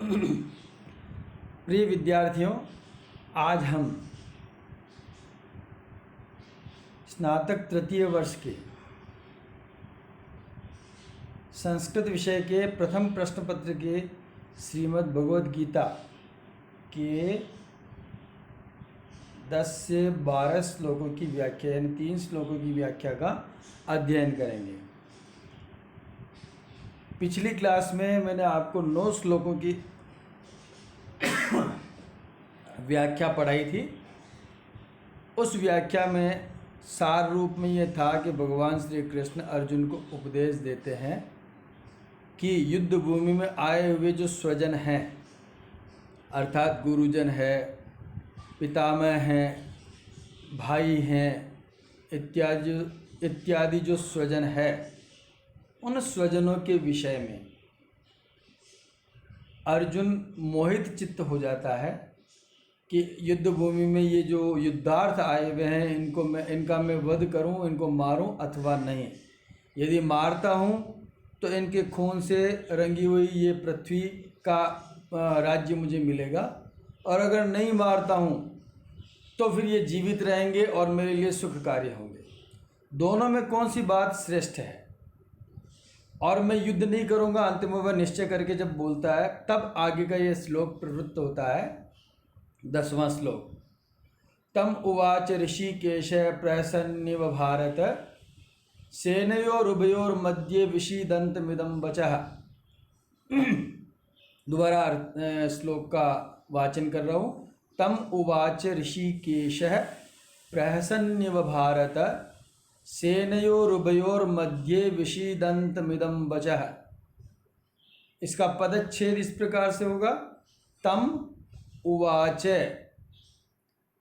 प्रिय विद्यार्थियों, आज हम स्नातक तृतीय वर्ष के संस्कृत विषय के प्रथम प्रश्न पत्र के श्रीमद् भगवद गीता के 10 से 12 श्लोकों की व्याख्या यानी 3 श्लोकों की व्याख्या का अध्ययन करेंगे। पिछली क्लास में मैंने आपको 9 श्लोकों की व्याख्या पढ़ाई थी। उस व्याख्या में सार रूप में ये था कि भगवान श्री कृष्ण अर्जुन को उपदेश देते हैं कि युद्ध भूमि में आए हुए जो स्वजन हैं, अर्थात गुरुजन है, पितामह हैं, भाई हैं इत्यादि जो स्वजन है, उन स्वजनों के विषय में अर्जुन मोहित चित्त हो जाता है कि युद्ध भूमि में ये जो युद्धार्थ आए हुए हैं इनका मैं वध करूं, इनको मारूं अथवा नहीं। यदि मारता हूं तो इनके खून से रंगी हुई ये पृथ्वी का राज्य मुझे मिलेगा, और अगर नहीं मारता हूं तो फिर ये जीवित रहेंगे और मेरे लिए सुखकारी होंगे। दोनों में कौन सी बात श्रेष्ठ है? और मैं युद्ध नहीं करूंगा अंतिम वह निश्चय करके जब बोलता है, तब आगे का ये श्लोक प्रवृत्त होता है। 10वां श्लोक। तम उवाच ऋषिकेश प्रहसन्निव भारत सेनयोरुभयोर्मध्ये विषीदन्तमिदं वचः। दोबारा श्लोक का वाचन कर रहा हूँ। तम उवाच ऋषिकेश प्रहसन्निव भारत सेनयोरुभयोर्मध्ये विषीदन्तमिदं वचः। इसका पदच्छेद इस प्रकार से होगा। तम उवाच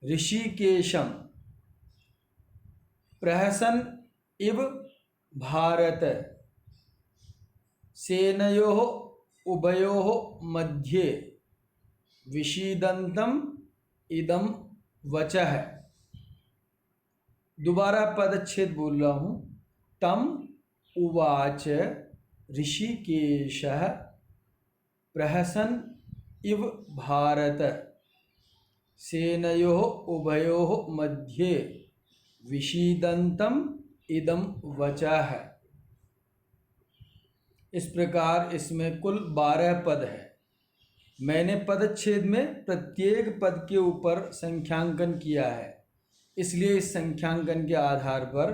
ऋषिकेशम प्रहसन इव भारत सेनयोः उभयोः मध्ये विषीदन्तम इदं वचः। दोबारा पदच्छेद बोल रहा हूँ। तम उवाच ऋषिकेशः प्रहसन इव भारत सेनयोः उभयोः मध्ये विषीदन्तम इदं वचः। इस प्रकार इसमें कुल 12 पद है। मैंने पदच्छेद में प्रत्येक पद के ऊपर संख्यांकन किया है, इसलिए इस संख्यांकन के आधार पर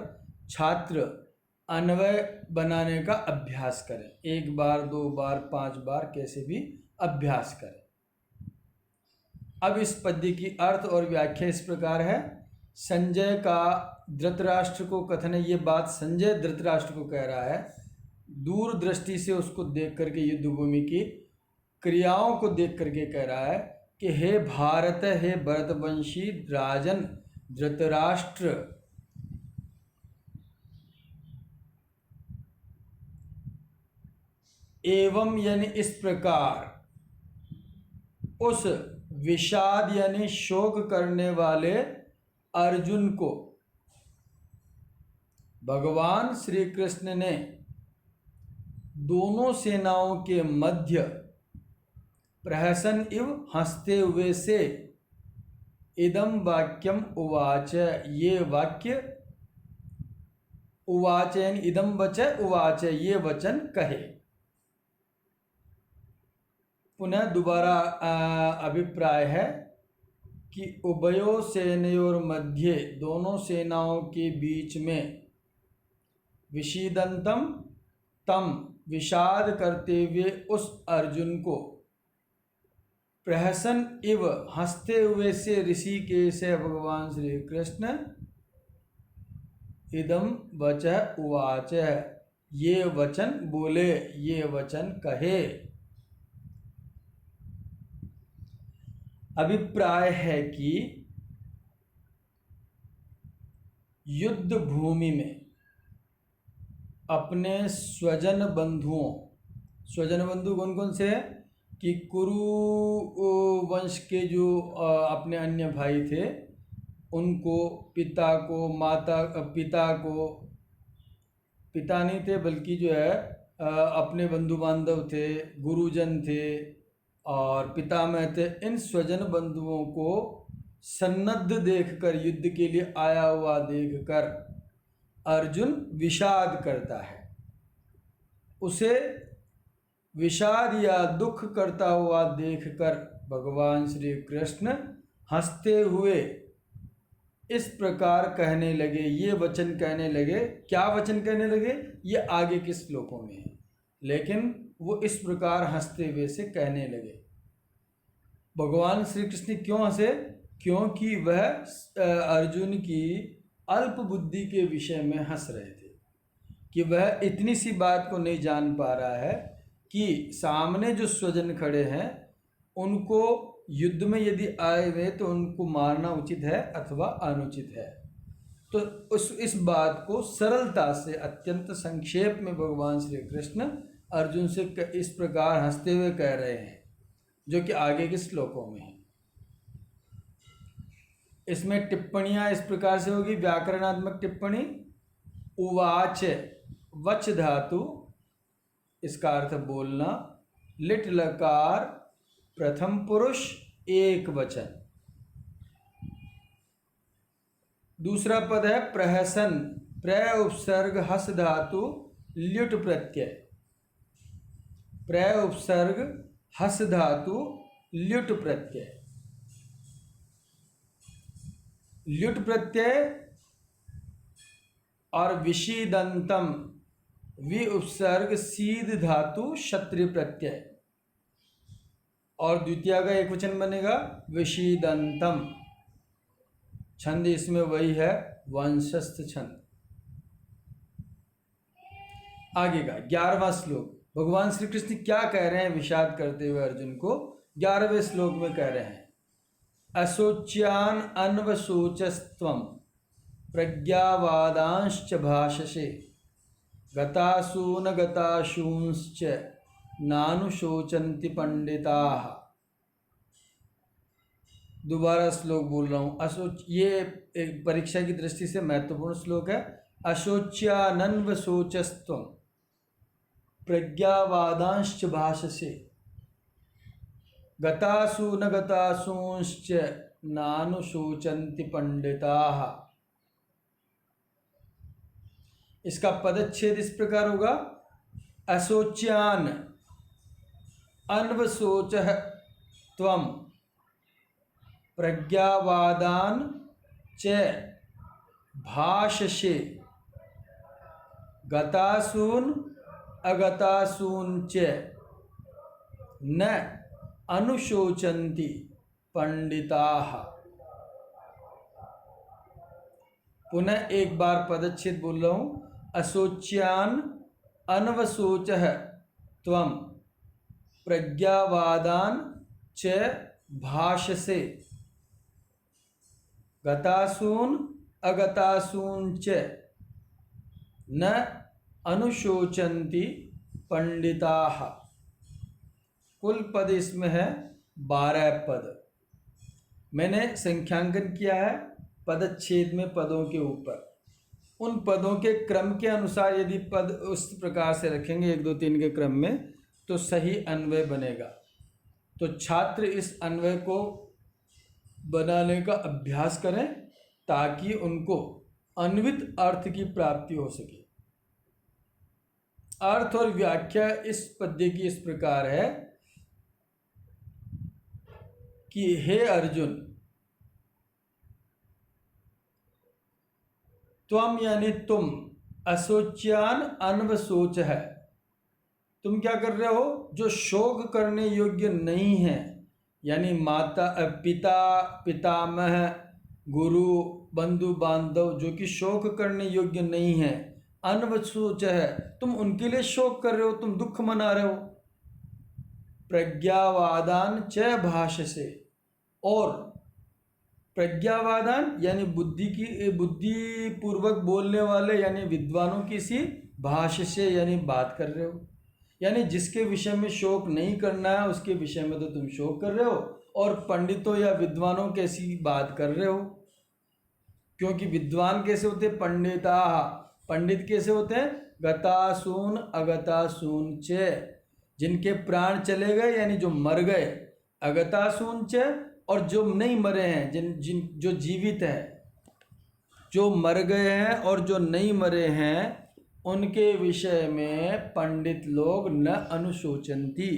छात्र अन्वय बनाने का अभ्यास करें। 1 बार, 2 बार, 5 बार कैसे भी अभ्यास करें। अब इस पद्य की अर्थ और व्याख्या इस प्रकार है। संजय का धृतराष्ट्र को कथन है। ये बात संजय धृतराष्ट्र को कह रहा है, दूर दृष्टि से उसको देख करके, युद्ध भूमि की क्रियाओं को देख करके कह रहा है कि हे भारत, हे भरतवंशी राजन धृतराष्ट्र, एवं यानी इस प्रकार उस विषाद यानी शोक करने वाले अर्जुन को भगवान श्री कृष्ण ने दोनों सेनाओं के मध्य प्रहसन इव हंसते हुए से इदम वाक्यम उवाच, ये वाक्य उवाच यानी इदम वच उवाच, ये वचन कहे। पुनः दोबारा अभिप्राय है कि उभयो सेनयोर मध्य, दोनों सेनाओं के बीच में, विषीदंतम तम, विषाद करते हुए उस अर्जुन को, प्रहसन इव हंसते हुए से ऋषिकेश भगवान श्री कृष्ण, इदम वच उवाच, ये वचन बोले, ये वचन कहे। अभिप्राय है कि युद्ध भूमि में अपने स्वजन बंधुओं, स्वजन बंधु कौन कौन से हैं कि कुरु वंश के जो अपने अन्य भाई थे, उनको, पिता को, माता, पिता को, पिता नहीं थे बल्कि जो है अपने बंधु बांधव थे, गुरुजन थे, और पितामह थे, इन स्वजन बंधुओं को सन्नद्ध देखकर, युद्ध के लिए आया हुआ देखकर अर्जुन विषाद करता है। उसे विषाद या दुख करता हुआ देखकर भगवान श्री कृष्ण हंसते हुए इस प्रकार कहने लगे, ये वचन कहने लगे। क्या वचन कहने लगे ये आगे के श्लोकों में है, लेकिन वो इस प्रकार हंसते हुए से कहने लगे। भगवान श्री कृष्ण क्यों हंसे? क्योंकि वह अर्जुन की अल्प बुद्धि के विषय में हंस रहे थे कि वह इतनी सी बात को नहीं जान पा रहा है कि सामने जो स्वजन खड़े हैं उनको युद्ध में यदि आए हुए तो उनको मारना उचित है अथवा अनुचित है। तो इस बात को सरलता से, अत्यंत संक्षेप में भगवान श्री कृष्ण अर्जुन से इस प्रकार हंसते हुए कह रहे हैं, जो कि आगे के श्लोकों में है। इसमें टिप्पणियां इस प्रकार से होगी। व्याकरणात्मक टिप्पणी, उवाच वच धातु, इसका अर्थ बोलना, लिट लकार प्रथम पुरुष एक वचन। दूसरा पद है प्रहसन, प्रय उपसर्ग हस धातु ल्युट प्रत्यय। प्रय उपसर्ग हस धातु ल्युट प्रत्यय। ल्युट प्रत्यय और विशीदंतम, वि उपसर्ग सीध धातु क्षत्रिय प्रत्यय। और द्वितीय का एक वचन बनेगा विशीदंतम। छंद इसमें वही है, वंशस्थ छंद। आगे का 11वां श्लोक, भगवान श्री कृष्ण क्या कह रहे हैं विषाद करते हुए अर्जुन को? 11वें श्लोक में कह रहे हैं, अशोच्यान अन्वशोचस्त्वं प्रज्ञावादांश्च भाषसे गतासून गताशूंश्च नानुशोचन्ति पंडिताः। दोबारा श्लोक बोल रहा हूँ। ये एक परीक्षा की दृष्टि से महत्वपूर्ण श्लोक है। अशोच्यानन्वशोचस्त्वं प्रज्ञावादांश्च भाषसे गतासून गतासूंश्च नानुशोचन्ति पंडिताः। इसका पदच्छेद इस प्रकार होगा, अशोच्यान अन्वशोचः त्वं प्रज्ञावादान च भाषसे गतासून अगतासून च न अनुशोचन्ति पंडिताः। पुनः एक बार पदच्छेद बोल रहा हूँ, अशोच्यान अन्वशोचः त्वं प्रज्ञावादान च भाषसे गतासून अगतासून च न अनुशोचन्ति पंडिताः। कुल पद इसमें है 12 पद। मैंने संख्यांकन किया है पदच्छेद में पदों के ऊपर। उन पदों के क्रम के अनुसार यदि पद उस प्रकार से रखेंगे 1 2 3 के क्रम में, तो सही अन्वय बनेगा। तो छात्र इस अन्वय को बनाने का अभ्यास करें ताकि उनको अन्वित अर्थ की प्राप्ति हो सके। अर्थ और व्याख्या इस पद्य की इस प्रकार है कि हे अर्जुन, त्वम यानी तुम, अशोच्यान अन्वशोच है, तुम क्या कर रहे हो जो शोक करने योग्य नहीं है, यानी माता पिता पितामह गुरु बंधु बांधव जो कि शोक करने योग्य नहीं है, अन्वशोच है, तुम उनके लिए शोक कर रहे हो, तुम दुख मना रहे हो। प्रज्ञावादान च भाषसे, और प्रज्ञावादान यानी बुद्धि पूर्वक बोलने वाले यानी विद्वानों की सी भाष्य यानी बात कर रहे हो, यानी जिसके विषय में शोक नहीं करना है उसके विषय में तो तुम शोक कर रहे हो, और पंडितों या विद्वानों कैसी बात कर रहे हो। क्योंकि विद्वान कैसे होते हैं? पंडिता। पंडित कैसे होते हैं? गतासून अगतासून च, जिनके प्राण चले गए यानी जो मर गए, अगतासून च, और जो नहीं मरे हैं, जो जीवित हैं, जो मर गए हैं और जो नहीं मरे हैं, उनके विषय में पंडित लोग न अनुशोचन्ति,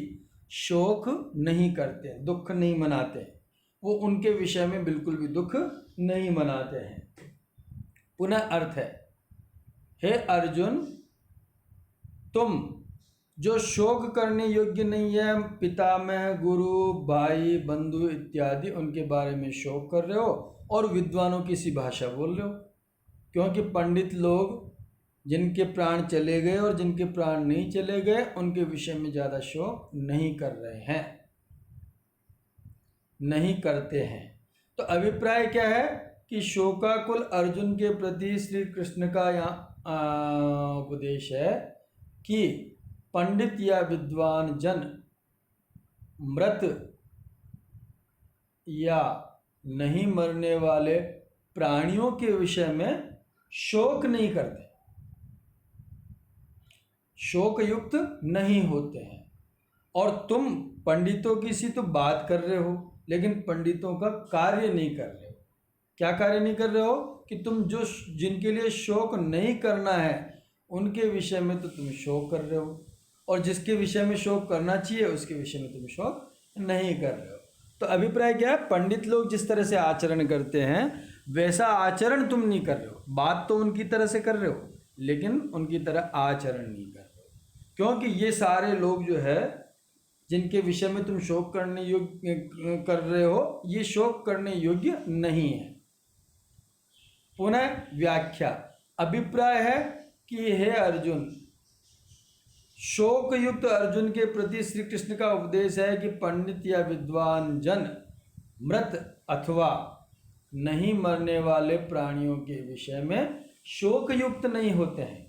शोक नहीं करते, दुख नहीं मनाते, वो उनके विषय में बिल्कुल भी दुख नहीं मनाते हैं। पुनः अर्थ है, हे अर्जुन, तुम जो शोक करने योग्य नहीं है, पितामह, गुरु, भाई, बंधु इत्यादि, उनके बारे में शोक कर रहे हो और विद्वानों की सी भाषा बोल रहे हो, क्योंकि पंडित लोग जिनके प्राण चले गए और जिनके प्राण नहीं चले गए, उनके विषय में ज़्यादा शोक नहीं कर रहे हैं, नहीं करते हैं। तो अभिप्राय क्या है कि शोकाकुल अर्जुन के प्रति श्री कृष्ण का यहाँ उपदेश है कि पंडित या विद्वान जन मृत या नहीं मरने वाले प्राणियों के विषय में शोक नहीं करते, शोक युक्त नहीं होते हैं। और तुम पंडितों की सी तो बात कर रहे हो, लेकिन पंडितों का कार्य नहीं कर रहे हो। क्या कार्य नहीं कर रहे हो कि तुम जो जिनके लिए शोक नहीं करना है उनके विषय में तो तुम शोक कर रहे हो, और जिसके विषय में शोक करना चाहिए उसके विषय में तुम शोक नहीं कर रहे हो। तो अभिप्राय क्या है, पंडित लोग जिस तरह से आचरण करते हैं वैसा आचरण तुम नहीं कर रहे हो। बात तो उनकी तरह से कर रहे हो, लेकिन उनकी तरह आचरण नहीं कर रहे हो, क्योंकि ये सारे लोग जो है जिनके विषय में तुम शोक करने योग्य कर रहे हो, ये शोक करने योग्य नहीं है। पुनः व्याख्या, अभिप्राय है कि हे अर्जुन, शोक युक्त अर्जुन के प्रति श्री कृष्ण का उपदेश है कि पंडित या विद्वान जन मृत अथवा नहीं मरने वाले प्राणियों के विषय में शोक युक्त नहीं होते हैं।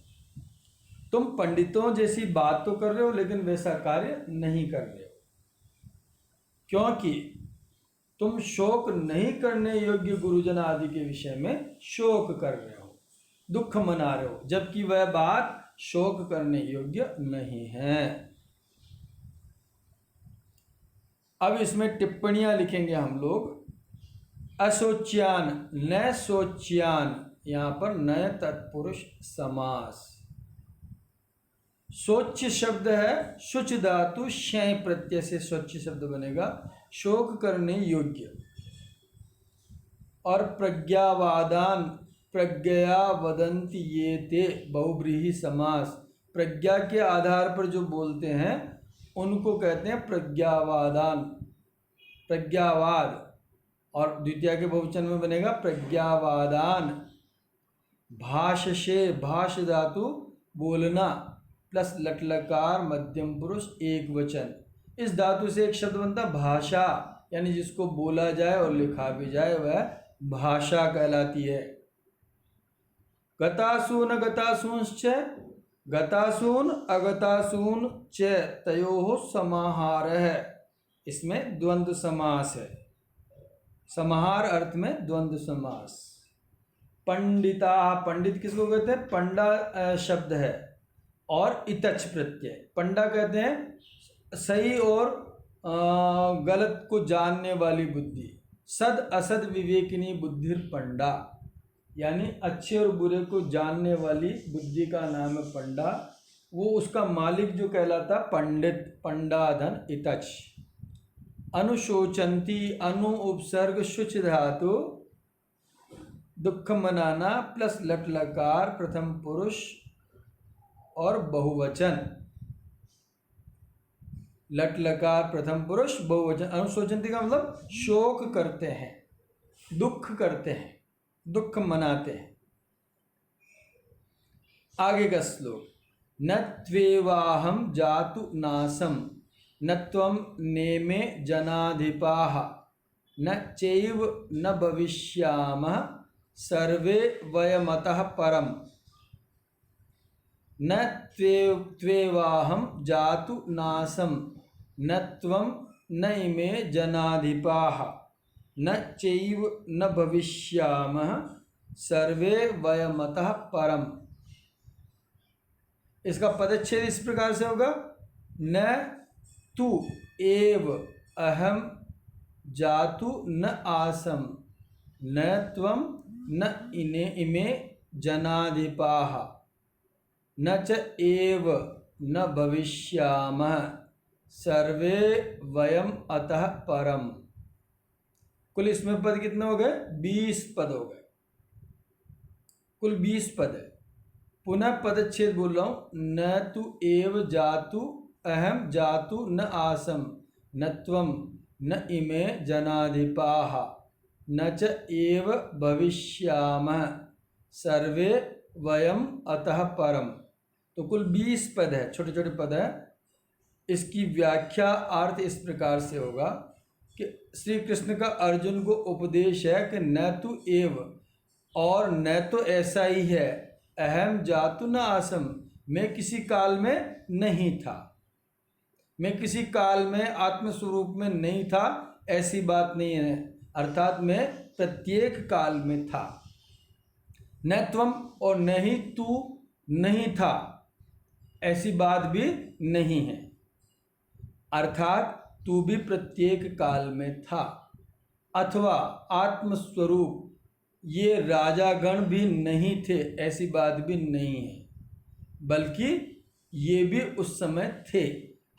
तुम पंडितों जैसी बात तो कर रहे हो, लेकिन वैसा कार्य नहीं कर रहे हो, क्योंकि तुम शोक नहीं करने योग्य गुरुजन आदि के विषय में शोक कर रहे हो, दुख मना रहे हो, जबकि वह बात शोक करने योग्य नहीं है। अब इसमें टिप्पणियां लिखेंगे हम लोग। अशोच्यान, न शोच्यान, यहाँ पर नय तत्पुरुष समास। शोच्य शब्द है, शुच धातु शय प्रत्यय से शोच्य शब्द बनेगा, शोक करने योग्य। और प्रज्ञावादान, प्रज्ञया वदन्ति ये ते, बहुब्रीहि समास। प्रज्ञा के आधार पर जो बोलते हैं उनको कहते हैं प्रज्ञावादान, प्रज्ञावाद। और द्वितीय के बहुवचन में बनेगा प्रज्ञावादान। भाषसे, भाष धातु बोलना प्लस लटलकार मध्यम पुरुष एक वचन, इस धातु से एक शब्द बनता भाषा, यानी जिसको बोला जाए और लिखा भी जाए वह भाषा कहलाती है। गतासून गतासूंश्च, गतासून अगतासून च तयोः समाहारः, इसमें द्वंद्व समास है। समाहार अर्थ में द्वंद्व समास। पंडिता, पंडित किसको कहते हैं, पंडा शब्द है, और इतच प्रत्यय। पंडा कहते हैं सही और गलत को जानने वाली बुद्धि, सद असद विवेकिनी बुद्धिर पंडा, यानी अच्छे और बुरे को जानने वाली बुद्धि का नाम है पंडा। वो उसका मालिक जो कहलाता पंडित, पंडाधन इतच। अनुशोचंती, अनु उपसर्ग शुच धातु, दुख मनाना प्लस लट लकार प्रथम पुरुष और बहुवचन, लट लकार प्रथम पुरुष बहुवचन। अनुशोचंती का मतलब शोक करते हैं, दुख करते हैं, दुख मनाते हैं। आगे का श्लोक, न त्वेवाहम जातु नासम, न त्वं नेमे जनाधिपाः, न चैव न भविष्यामः सर्वे वयमतः परम। न त्वेवाहम जातु नासम, न त्वं न इमे जनाधिपाः, न चैव न भविष्यामः सर्वे वयमतः परम। इसका पदच्छेद इस प्रकार से होगा, न तु एव अहम जातु न आसम न त्वं न इमे जनाधिपाः न च एव न भविष्यामः सर्वे वयम अतः परम। कुल इसमें पद कितने हो गए? 20 पद हो गए। कुल 20 पद है। पुनः पदच्छेद बोल रहा हूं। न तु एव जातु अहम जातु न आसम न त्वं न इमे जनाधिपाः न च एव भविष्यामः सर्वे वयम अतः परम। तो कुल 20 पद है, छोटे छोटे पद है। इसकी व्याख्या अर्थ इस प्रकार से होगा कि श्री कृष्ण का अर्जुन को उपदेश है कि न तु एव, और न तो ऐसा ही है, अहम जातु न आसम, मैं किसी काल में नहीं था, मैं किसी काल में आत्मस्वरूप में नहीं था, ऐसी बात नहीं है। अर्थात मैं प्रत्येक काल में था। न त्वम और न ही तू नहीं था, ऐसी बात भी नहीं है। अर्थात तू भी प्रत्येक काल में था। अथवा आत्मस्वरूप ये राजागण भी नहीं थे, ऐसी बात भी नहीं है, बल्कि ये भी उस समय थे।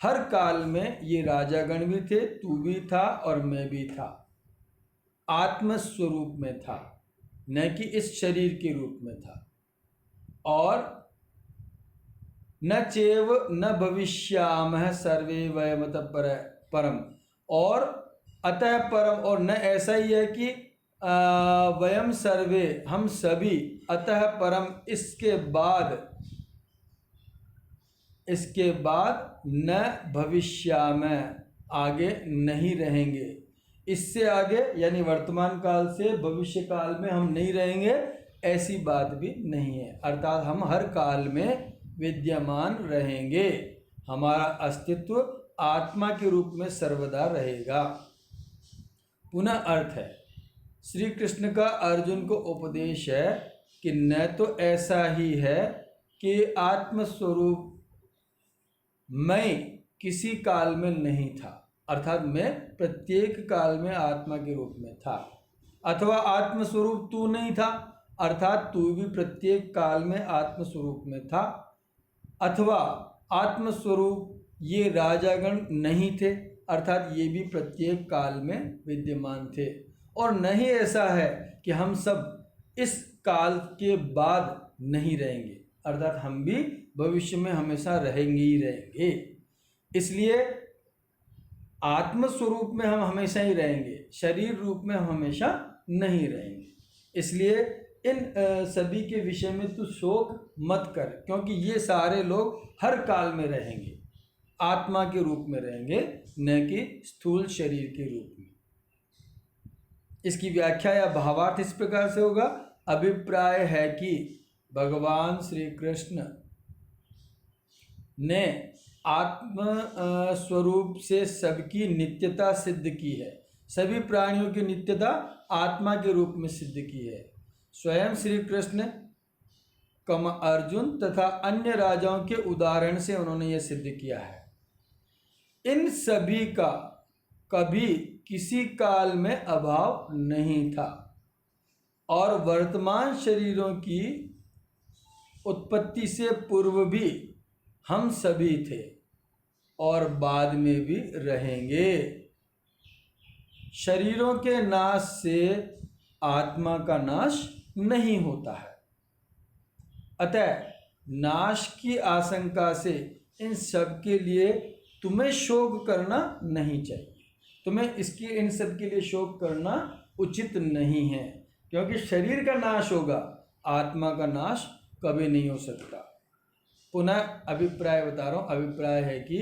हर काल में ये राजागण भी थे, तू भी था और मैं भी था। आत्मस्वरूप में था, न कि इस शरीर के रूप में था। और न चैव न भविष्यामः सर्वे वयमतः परम, और अतः परम, और न ऐसा ही है कि वयम सर्वे हम सभी, अतः परम इसके बाद न भविष्यामः आगे नहीं रहेंगे। इससे आगे यानी वर्तमान काल से भविष्य काल में हम नहीं रहेंगे, ऐसी बात भी नहीं है। अर्थात हम हर काल में विद्यमान रहेंगे। हमारा अस्तित्व आत्मा के रूप में सर्वदा रहेगा। पुनः अर्थ है, श्री कृष्ण का अर्जुन को उपदेश है कि न तो ऐसा ही है कि आत्मस्वरूप मैं किसी काल में नहीं था, अर्थात मैं प्रत्येक काल में आत्मा के रूप में था। अथवा आत्मस्वरूप तू नहीं था, अर्थात तू भी प्रत्येक काल में आत्मस्वरूप में था। अथवा आत्मस्वरूप ये राजागण नहीं थे, अर्थात ये भी प्रत्येक काल में विद्यमान थे। और नहीं ऐसा है कि हम सब इस काल के बाद नहीं रहेंगे, अर्थात हम भी भविष्य में हमेशा रहेंगे ही रहेंगे। इसलिए आत्मस्वरूप में हम हमेशा ही रहेंगे, शरीर रूप में हम हमेशा नहीं रहेंगे। इसलिए इन सभी के विषय में तू शोक मत कर, क्योंकि ये सारे लोग हर काल में रहेंगे, आत्मा के रूप में रहेंगे, न कि स्थूल शरीर के रूप में। इसकी व्याख्या या भावार्थ इस प्रकार से होगा। अभिप्राय है कि भगवान श्री कृष्ण ने आत्म स्वरूप से सबकी नित्यता सिद्ध की है, सभी प्राणियों की नित्यता आत्मा के रूप में सिद्ध की है। स्वयं श्री कृष्ण कम अर्जुन तथा अन्य राजाओं के उदाहरण से उन्होंने यह सिद्ध किया है। इन सभी का कभी किसी काल में अभाव नहीं था, और वर्तमान शरीरों की उत्पत्ति से पूर्व भी हम सभी थे और बाद में भी रहेंगे। शरीरों के नाश से आत्मा का नाश नहीं होता है, अतः नाश की आशंका से इन सब के लिए तुम्हें शोक करना नहीं चाहिए। तुम्हें इन सब के लिए शोक करना उचित नहीं है, क्योंकि शरीर का नाश होगा, आत्मा का नाश कभी नहीं हो सकता। पुनः अभिप्राय बता रहा हूँ। अभिप्राय है कि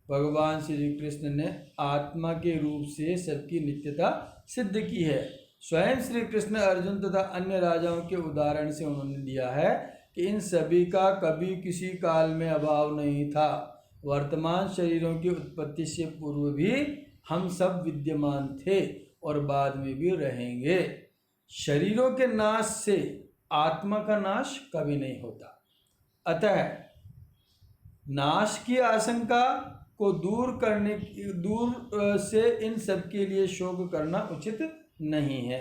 भगवान श्री कृष्ण ने आत्मा के रूप से सबकी नित्यता सिद्ध की है। स्वयं श्री कृष्ण अर्जुन तथा अन्य राजाओं के उदाहरण से उन्होंने दिया है कि इन सभी का कभी किसी काल में अभाव नहीं था। वर्तमान शरीरों की उत्पत्ति से पूर्व भी हम सब विद्यमान थे और बाद में भी रहेंगे। शरीरों के नाश से आत्मा का नाश कभी नहीं होता, अतः नाश की आशंका को दूर से इन सब के लिए शोक करना उचित नहीं है।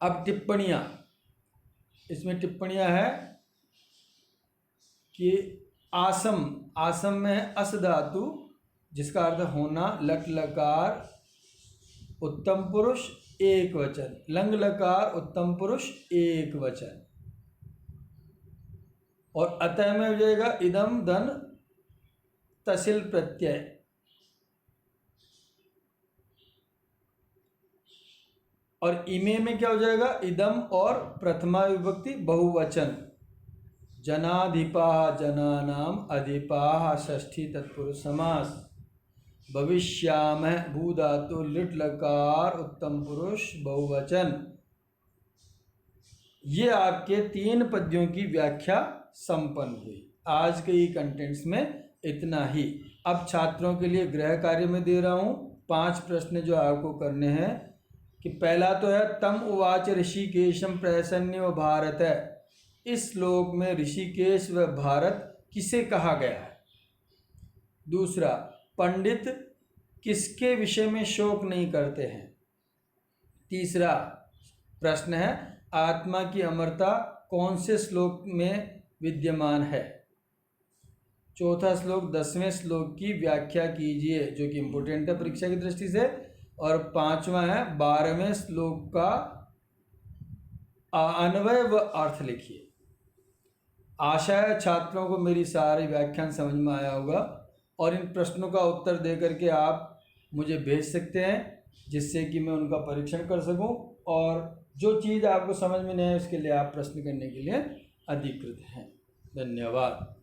अब टिप्पणियाँ, इसमें टिप्पणियाँ है कि आसम में है अस धातु, जिसका अर्थ होना, लट लकार उत्तम पुरुष एक वचन, लंग लकार उत्तम पुरुष एक वचन, और अतः में हो जाएगा इदम धन तसिल प्रत्यय, और इमे में क्या हो जाएगा, इदम और प्रथमा विभक्ति बहुवचन, जनाधिपा जनानाम अधिपा षष्ठी तत्पुरुष समास, भविष्यामः भू धातु लिट लकार उत्तम पुरुष बहुवचन। ये आपके 3 पद्यों की व्याख्या संपन्न हुई। आज के ही कंटेंट्स में इतना ही। अब छात्रों के लिए गृह कार्य में दे रहा हूँ 5 प्रश्न जो आपको करने हैं। कि पहला तो है तम उवाच ऋषिकेशम प्रसन्न व भारत है। इस श्लोक में ऋषिकेश व भारत किसे कहा गया है। दूसरा, पंडित किसके विषय में शोक नहीं करते हैं। तीसरा प्रश्न है आत्मा की अमरता कौन से श्लोक में विद्यमान है। चौथा श्लोक 10वें श्लोक की व्याख्या कीजिए, जो कि इम्पोर्टेंट है परीक्षा की दृष्टि से। और 5वां है 12वें श्लोक का अन्वय व अर्थ लिखिए। आशा है छात्रों को मेरी सारी व्याख्यान समझ में आया होगा, और इन प्रश्नों का उत्तर दे करके आप मुझे भेज सकते हैं, जिससे कि मैं उनका परीक्षण कर सकूं। और जो चीज़ आपको समझ में नहीं है उसके लिए आप प्रश्न करने के लिए अधिकृत हैं। धन्यवाद।